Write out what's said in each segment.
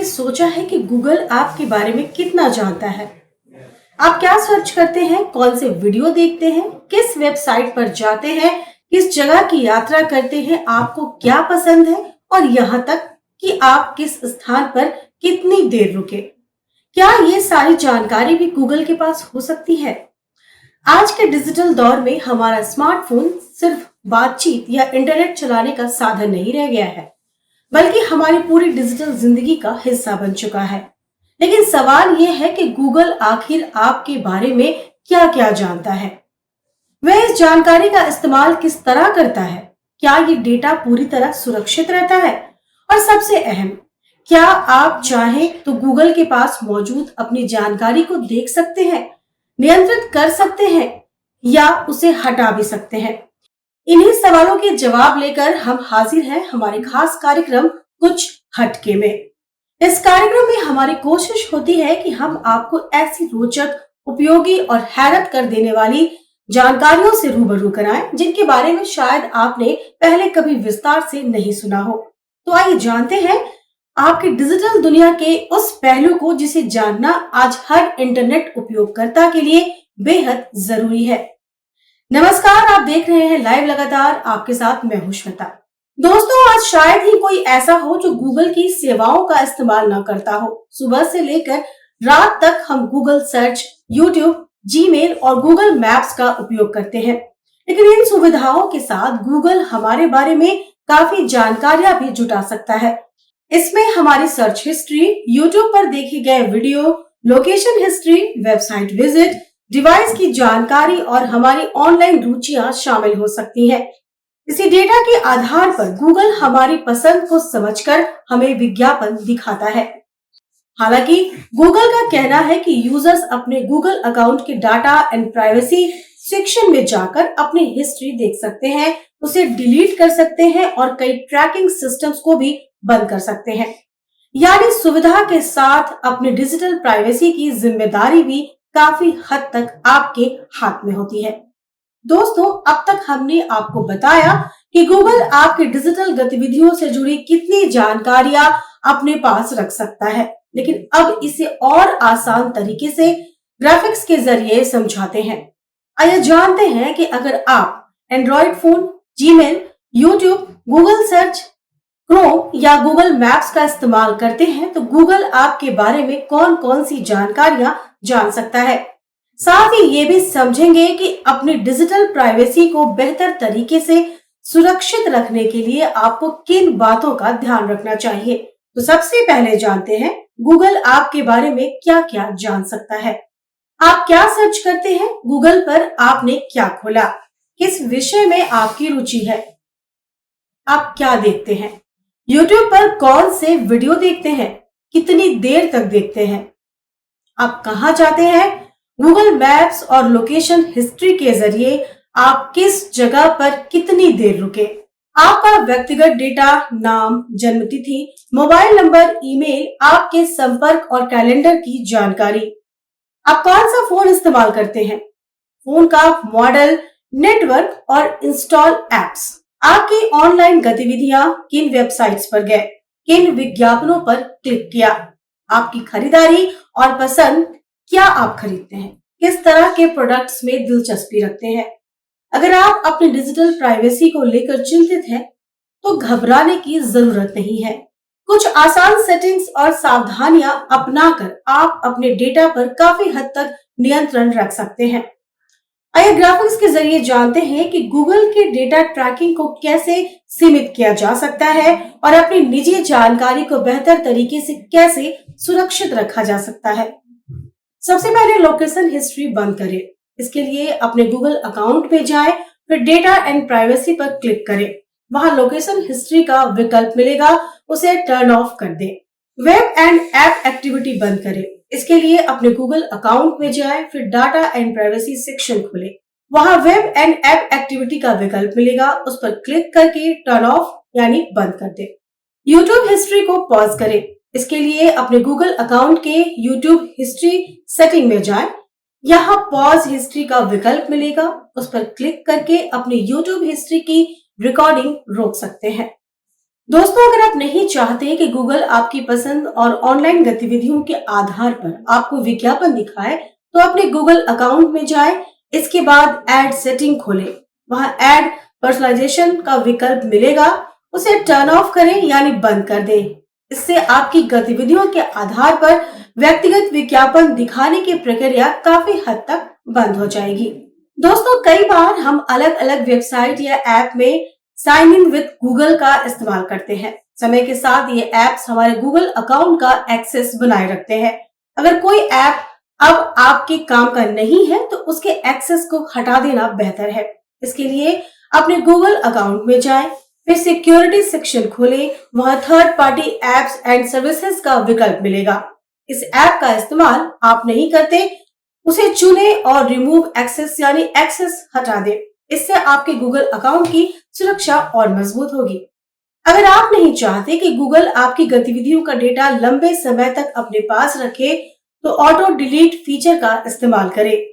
कभी सोचा है कि गूगल आपके बारे में कितना जानता है? आप क्या सर्च करते हैं, कौन से वीडियो देखते हैं, किस वेबसाइट पर जाते हैं, किस जगह की यात्रा करते हैं, आपको क्या पसंद है और यहाँ तक कि आप किस स्थान पर कितनी देर रुके। क्या ये सारी जानकारी भी गूगल के पास हो सकती है? आज के डिजिटल दौर में हमारा स्मार्टफोन सिर्फ बातचीत या इंटरनेट चलाने का साधन नहीं रह गया है, बल्कि हमारी पूरी डिजिटल जिंदगी का हिस्सा बन चुका है। लेकिन सवाल यह है कि गूगल आखिर आपके बारे में क्या क्या जानता है? वह इस जानकारी का इस्तेमाल किस तरह करता है? क्या ये डेटा पूरी तरह सुरक्षित रहता है? और सबसे अहम, क्या आप चाहें तो गूगल के पास मौजूद अपनी जानकारी को देख सकते हैं, नियंत्रित कर सकते हैं या उसे हटा भी सकते हैं? इन्हीं सवालों के जवाब लेकर हम हाजिर हैं हमारे खास कार्यक्रम कुछ हटके में। इस कार्यक्रम में हमारी कोशिश होती है कि हम आपको ऐसी रोचक, उपयोगी और हैरत कर देने वाली जानकारियों से रूबरू कराएं जिनके बारे में शायद आपने पहले कभी विस्तार से नहीं सुना हो। तो आइए जानते हैं आपकी डिजिटल दुनिया के उस पहलू को जिसे जानना आज हर इंटरनेट उपयोगकर्ता के लिए बेहद जरूरी है। नमस्कार, आप देख रहे हैं लाइव लगातार, आपके साथ मैं हूं श्वेता। दोस्तों, आज शायद ही कोई ऐसा हो जो गूगल की सेवाओं का इस्तेमाल ना करता हो। सुबह से लेकर रात तक हम गूगल सर्च, यूट्यूब, जीमेल और गूगल मैप्स का उपयोग करते हैं। लेकिन इन सुविधाओं के साथ गूगल हमारे बारे में काफी जानकारियां भी जुटा सकता है। इसमें हमारी सर्च हिस्ट्री, यूट्यूब पर देखे गए video, location history, website visit, device की जानकारी और हमारी ऑनलाइन रुचियां शामिल हो सकती हैं। इसी डेटा के आधार पर गूगल हमारी पसंद को समझकर हमें विज्ञापन दिखाता है। हालांकि गूगल का कहना है कि यूजर्स अपने गूगल अकाउंट के डाटा एंड प्राइवेसी सेक्शन में जाकर अपनी हिस्ट्री देख सकते हैं, उसे डिलीट कर सकते हैं और कई ट्रैकिंग सिस्टम्स को भी बंद कर सकते हैं। यानी सुविधा के साथ अपनी डिजिटल प्राइवेसी की जिम्मेदारी भी काफी हद तक आपके हाथ में होती है। दोस्तों, अब तक हमने आपको बताया कि गूगल आपकी डिजिटल गतिविधियों से जुड़ी कितनी जानकारियां अपने पास रख सकता है, लेकिन अब इसे और आसान तरीके से ग्राफिक्स के जरिए समझाते हैं। आइए जानते हैं कि अगर आप Android phone, Gmail, YouTube, Google search, Chrome या गूगल मैप्स का इस्तेमाल करते हैं तो गूगल आपके बारे में कौन कौन सी जानकारियां जान सकता है। साथ ही ये भी समझेंगे कि अपनी डिजिटल प्राइवेसी को बेहतर तरीके से सुरक्षित रखने के लिए आपको किन बातों का ध्यान रखना चाहिए। तो सबसे पहले जानते हैं गूगल आपके बारे में क्या क्या जान सकता है। आप क्या सर्च करते हैं? गूगल पर आपने क्या खोला? किस विषय में आपकी रुचि है? आप क्या देखते हैं? यूट्यूब पर कौन से वीडियो देखते हैं? कितनी देर तक देखते हैं? आप कहाँ जाते हैं? गूगल मैप्स और लोकेशन हिस्ट्री के जरिए आप किस जगह पर कितनी देर रुके? आपका व्यक्तिगत डेटा, नाम, जन्मतिथि, मोबाइल नंबर, ईमेल, आपके संपर्क और कैलेंडर की जानकारी। आप कौन सा फोन इस्तेमाल करते हैं? फोन का मॉडल, नेटवर्क और इंस्टॉल एप्स। आपकी ऑनलाइन गतिविधियां, किन वेबसाइट्स पर गए, किन विज्ञापनों पर क्लिक किया, आपकी खरीदारी और पसंद, क्या आप खरीदते हैं, किस तरह के प्रोडक्ट्स में दिलचस्पी रखते हैं। अगर आप अपनी डिजिटल प्राइवेसी को लेकर चिंतित हैं, तो घबराने की जरूरत नहीं है। कुछ आसान सेटिंग्स और सावधानियां अपनाकर आप अपने डेटा पर काफी हद तक नियंत्रण रख सकते हैं। आइए ग्राफिक्स के जरिए जानते हैं कि गूगल के डेटा ट्रैकिंग को कैसे सीमित किया जा सकता है और अपनी निजी जानकारी को बेहतर तरीके से कैसे सुरक्षित रखा जा सकता है। सबसे पहले लोकेशन हिस्ट्री बंद करें। इसके लिए अपने गूगल अकाउंट में जाएं, फिर डेटा एंड प्राइवेसी पर क्लिक करें। वहां लोकेशन हिस्ट्री का विकल्प मिलेगा, उसे टर्न ऑफ कर दें। वेब एंड ऐप एक्टिविटी बंद करें। इसके लिए अपने गूगल अकाउंट में जाएं, फिर डाटा एंड प्राइवेसी सेक्शन खोलें। वहां वेब एंड ऐप एक्टिविटी का विकल्प मिलेगा, उस पर क्लिक करके टर्न ऑफ यानी बंद कर दें। यूट्यूब हिस्ट्री को पॉज करें। इसके लिए अपने गूगल अकाउंट के यूट्यूब हिस्ट्री सेटिंग में जाएं। यहाँ पॉज हिस्ट्री का विकल्प मिलेगा, उस पर क्लिक करके अपनी यूट्यूब हिस्ट्री की रिकॉर्डिंग रोक सकते हैं। दोस्तों, अगर आप नहीं चाहते कि गूगल आपकी पसंद और ऑनलाइन गतिविधियों के आधार पर आपको विज्ञापन दिखाए, तो अपने गूगल अकाउंट में जाएं। इसके बाद एड सेटिंग खोलें। वहां एड पर्सनलाइजेशन का विकल्प मिलेगा, उसे टर्न ऑफ करें यानी बंद कर दें। इससे आपकी गतिविधियों के आधार पर व्यक्तिगत विज्ञापन दिखाने की प्रक्रिया काफी हद तक बंद हो जाएगी। दोस्तों, कई बार हम अलग अलग वेबसाइट या ऐप में साइन इन विद गूगल का इस्तेमाल करते हैं। समय के साथ ये ऐप्स हमारे गूगल अकाउंट का एक्सेस बनाए रखते हैं। अगर कोई ऐप अब आपके काम का नहीं है तो उसके एक्सेस को हटा देना बेहतर है। इसके लिए अपने गूगल अकाउंट में जाएं, फिर सिक्योरिटी सेक्शन खोलें। वहां third party apps and services का विकल्प मिलेगा। इस ऐप का इस्तेमाल आप नहीं करते, उसे चुने और रिमूव एक्सेस यानी एक्सेस हटा दें। इससे आपके गूगल अकाउंट की सुरक्षा और मजबूत होगी। अगर आप नहीं चाहते कि गूगल आपकी गतिविधियों का डेटा लंबे समय तक अपने पास रखे, तो ऑटो डिलीट फीचर का इस्तेमाल करें।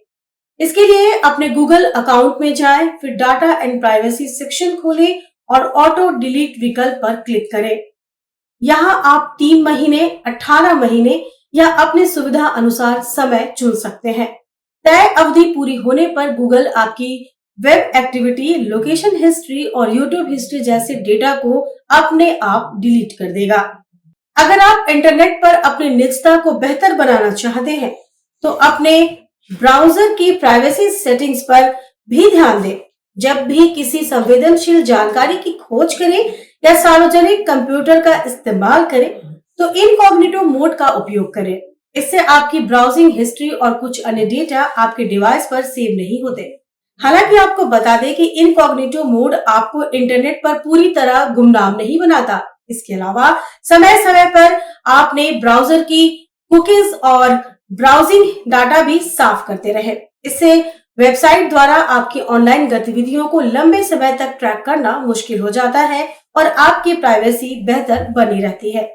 इसके लिए अपने गूगल अकाउंट में जाएं, फिर डाटा एंड प्राइवेसी सेक्शन खोलें और ऑटो डिलीट विकल्प पर क्लिक करें। यहाँ आप 3 महीने, 18 महीने या अपनी सुविधा अनुसार समय चुन सकते हैं। तय अवधि पूरी होने पर गूगल आपकी वेब एक्टिविटी, लोकेशन हिस्ट्री और यूट्यूब हिस्ट्री जैसे डेटा को अपने आप डिलीट कर देगा। अगर आप इंटरनेट पर अपनी निजता को बेहतर बनाना चाहते हैं, तो अपने ब्राउजर की प्राइवेसी सेटिंग्स पर भी ध्यान दें। जब भी किसी संवेदनशील जानकारी की खोज करें या सार्वजनिक कंप्यूटर का इस्तेमाल करें, तो इनकॉग्निटो मोड का उपयोग करें। इससे आपकी ब्राउजिंग हिस्ट्री और कुछ अन्य डेटा आपके डिवाइस पर सेव नहीं होते। हालांकि आपको बता दें कि इनकॉग्निटो मोड आपको इंटरनेट पर पूरी तरह गुमनाम नहीं बनाता। इसके अलावा समय समय पर आपने ब्राउजर की कुकीज और ब्राउजिंग डाटा भी साफ करते रहे। इससे वेबसाइट द्वारा आपकी ऑनलाइन गतिविधियों को लंबे समय तक ट्रैक करना मुश्किल हो जाता है और आपकी प्राइवेसी बेहतर बनी रहती है।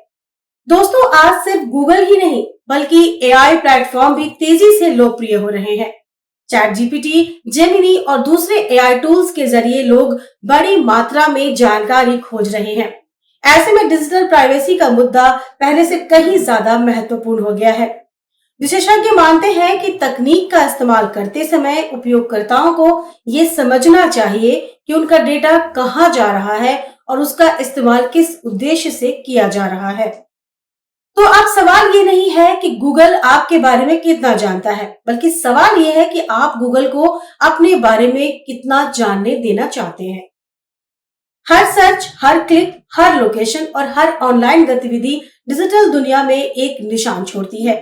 दोस्तों, आज सिर्फ गूगल ही नहीं बल्कि एआई प्लेटफॉर्म भी तेजी से लोकप्रिय हो रहे हैं। चैट जीपीटी, जेमिनी और दूसरे एआई टूल्स के जरिए लोग बड़ी मात्रा में जानकारी खोज रहे हैं। ऐसे में डिजिटल प्राइवेसी का मुद्दा पहले से कहीं ज्यादा महत्वपूर्ण हो गया है। विशेषज्ञ मानते हैं कि तकनीक का इस्तेमाल करते समय उपयोगकर्ताओं को ये समझना चाहिए कि उनका डेटा कहाँ जा रहा है और उसका इस्तेमाल किस उद्देश्य से किया जा रहा है। तो अब सवाल ये नहीं है कि गूगल आपके बारे में कितना जानता है, बल्कि सवाल ये है कि आप गूगल को अपने बारे में कितना जानने देना चाहते हैं। हर सर्च, हर क्लिक, हर लोकेशन और हर ऑनलाइन गतिविधि डिजिटल दुनिया में एक निशान छोड़ती है।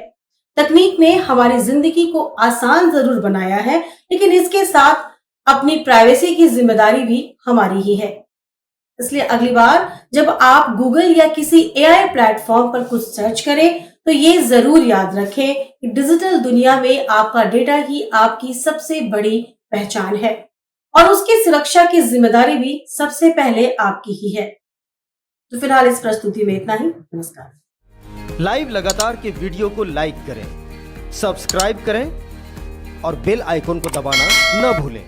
तकनीक ने हमारी जिंदगी को आसान जरूर बनाया है, लेकिन इसके साथ अपनी प्राइवेसी की जिम्मेदारी भी हमारी ही है। इसलिए अगली बार जब आप गूगल या किसी एआई प्लेटफॉर्म पर कुछ सर्च करें, तो ये जरूर याद रखें कि डिजिटल दुनिया में आपका डेटा ही आपकी सबसे बड़ी पहचान है और उसकी सुरक्षा की जिम्मेदारी भी सबसे पहले आपकी ही है। तो फिलहाल इस प्रस्तुति में इतना ही। नमस्कार। लाइव लगातार के वीडियो को लाइक करें, सब्सक्राइब करें और बेल आइकन को दबाना न भूलें।